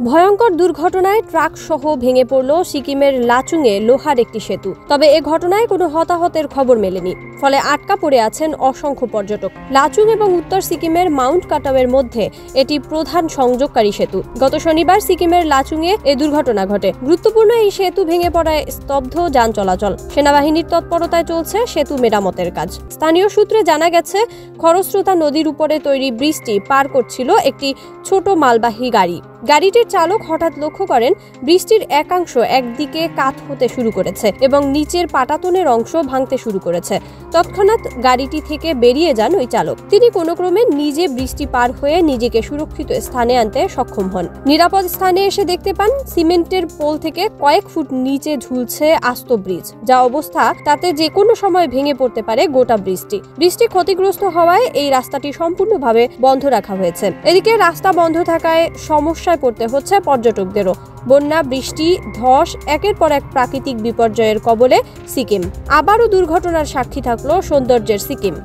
ভয়ঙ্কর দুর্ঘটনায় ট্রাক সহ ভেঙে পড়ল সিকিমের লাচুংয়ে লোহার একটি সেতু। তবে এ ঘটনায় কোনো হতাহতের খবর মেলেনি, ফলে আটকা পড়ে আছেন অসংখ্য পর্যটক। লাচুং এবং উত্তর সিকিমের মাউন্ট কাটাওয়ের মধ্যে এটি প্রধান সংযোগকারী সেতু। গত শনিবার সিকিমের লাচুংয়ে এ দুর্ঘটনা ঘটে। গুরুত্বপূর্ণ এই সেতু ভেঙে পড়ায় স্তব্ধ যান চলাচল। সেনাবাহিনীর তৎপরতায় চলছে সেতু মেরামতের কাজ। স্থানীয় সূত্রে জানা গেছে, খরস্রোতা নদীর উপরে তৈরি ব্রিজটি পার করছিল একটি ছোট মালবাহী গাড়ি। গাড়িটির চালক হঠাৎ লক্ষ্য করেন ব্রিজটির একাংশ একদিকে কাত হতে শুরু করেছে এবং নিচের পাটাতনের অংশ ভাঙতে শুরু করেছে। তৎক্ষণাৎ গাড়িটি থেকে বেরিয়ে যান ওই চালক। তিনি কোনো ক্রমে নিজে ব্রিজটি পার হয়ে নিজেকে সুরক্ষিত স্থানে আনতে সক্ষম হন। নিরাপদ স্থানে এসে দেখতে পান সিমেন্টের পোল থেকে কয়েক ফুট নিচে ঝুলছে আস্ত ব্রিজ। যা অবস্থা, তাতে যে কোনো সময় ভেঙে পড়তে পারে গোটা ব্রিজটি। ব্রিজটি ক্ষতিগ্রস্ত হওয়ায় এই রাস্তাটি সম্পূর্ণভাবে বন্ধ রাখা হয়েছে। এদিকে রাস্তা বন্ধ থাকায় সমস্যায় পড়তে হচ্ছে পর্যটকদেরও। বন্যা, বৃষ্টি, ধস, একের পর এক প্রাকৃতিক বিপর্যয়ের কবলে সিকিম। আবারও দুর্ঘটনার সাক্ষী থাকলো সৌন্দর্যের সিকিম।